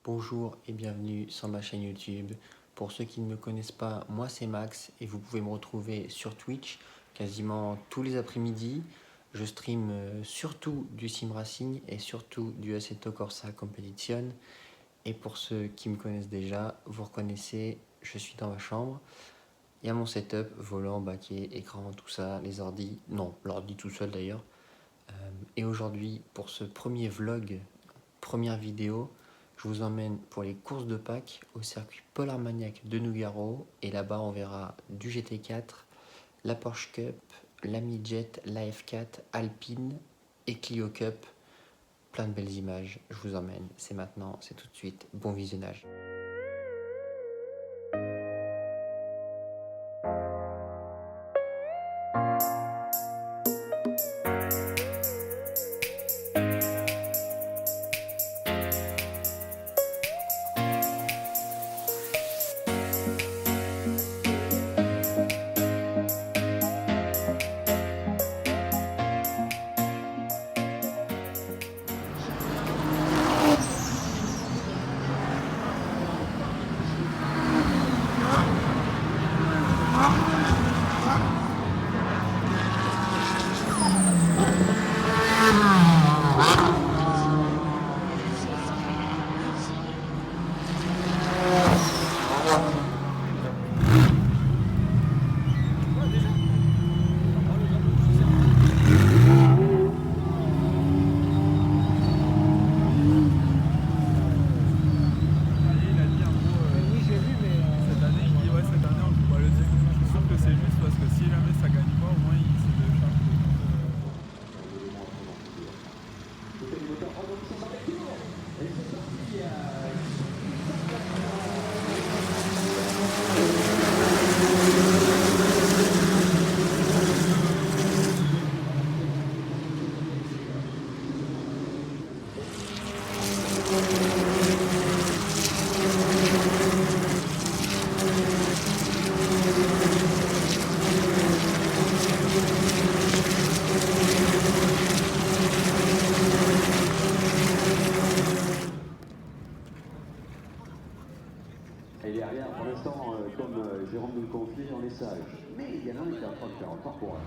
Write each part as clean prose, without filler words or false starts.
Bonjour et bienvenue sur ma chaîne YouTube. Pour ceux qui ne me connaissent pas, moi c'est Max et vous pouvez me retrouver sur Twitch quasiment tous les après-midi. Je stream surtout du Sim Racing et surtout du Assetto Corsa Competition. Et pour ceux qui me connaissent déjà, vous reconnaissez, je suis dans ma chambre. Il y a mon setup, volant, baquet, écran, tout ça, les ordis. Non, l'ordi tout seul d'ailleurs. Et aujourd'hui, pour ce premier vlog, première vidéo, je vous emmène pour les courses de Pâques au circuit Pôle Armagnac de Nougaro. Et là-bas, on verra du GT4, la Porsche Cup, la Midjet, la F4, Alpine et Clio Cup. Plein de belles images, je vous emmène. C'est maintenant, c'est tout de suite. Bon visionnage. Et derrière, pour l'instant, comme Jérôme nous le confie, on est sage. Mais il y en a un qui est en train de faire un parcours.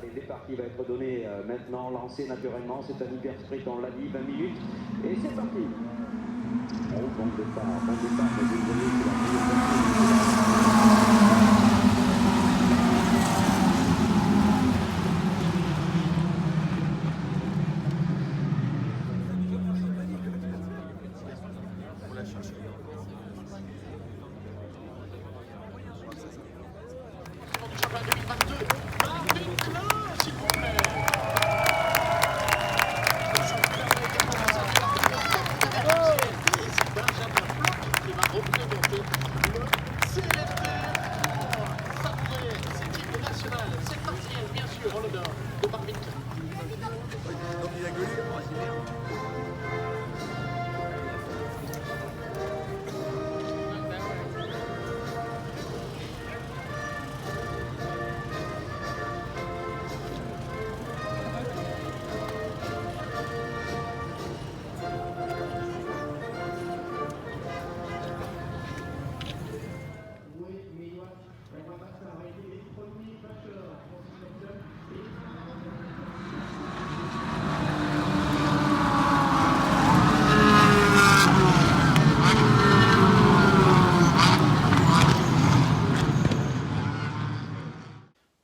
Allez, le départ qui va être donné maintenant, lancé naturellement, c'est un hyper sprint, on l'a dit, 20 minutes, et c'est parti. Oh, bon départ, mais vous voyez que la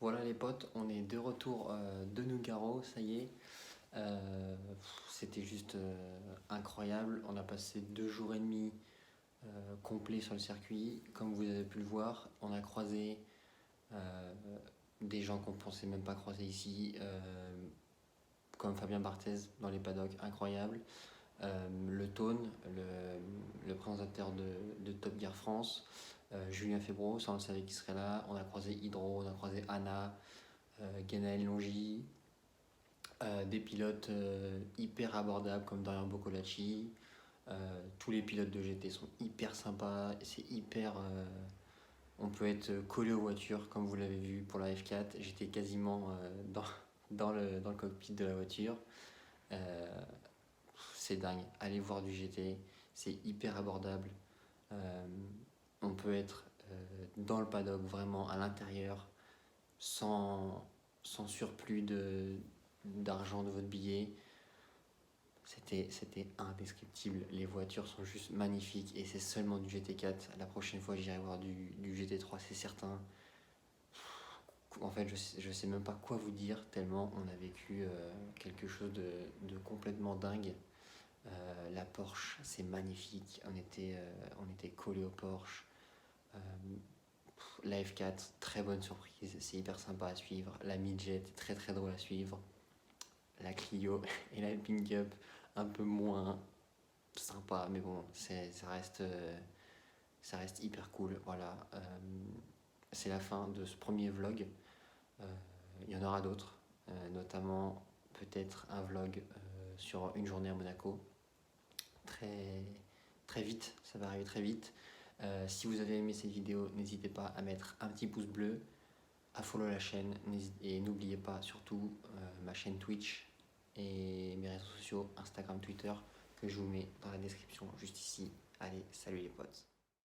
Voilà les potes, on est de retour de Nougaro, ça y est. C'était juste incroyable. On a passé 2 jours et demi complets sur le circuit. Comme vous avez pu le voir, on a croisé des gens qu'on ne pensait même pas croiser ici, comme Fabien Barthez dans les paddocks, incroyable. Le Tone, le présentateur de Top Gear France, Julien Febvreau, ça on le savait qu'il serait là. On a croisé Hydro, on a croisé Anna, Guénaël Longy, des pilotes hyper abordables comme Dorian Boccolacci. Tous les pilotes de GT sont hyper sympas, c'est hyper... on peut être collé aux voitures comme vous l'avez vu pour la F4. J'étais quasiment dans le cockpit de la voiture. C'est dingue, allez voir du GT, c'est hyper abordable. On peut être dans le paddock, vraiment à l'intérieur, sans surplus d'argent de votre billet. C'était indescriptible, les voitures sont juste magnifiques et c'est seulement du GT4. La prochaine fois j'irai voir du GT3, c'est certain. En fait je sais même pas quoi vous dire tellement on a vécu quelque chose de complètement dingue. La Porsche, c'est magnifique, on était collés au Porsche. La F4, très bonne surprise, c'est hyper sympa à suivre. La Midget, très très drôle à suivre. La Clio et la Alpine Cup, un peu moins sympa, mais bon, ça reste hyper cool. Voilà, c'est la fin de ce premier vlog. Il y en aura d'autres, notamment peut-être un vlog sur une journée à Monaco. Très, très vite, ça va arriver très vite. Si vous avez aimé cette vidéo, n'hésitez pas à mettre un petit pouce bleu, à follow la chaîne et n'oubliez pas surtout ma chaîne Twitch et mes réseaux sociaux Instagram, Twitter que je vous mets dans la description juste ici. Allez, salut les potes.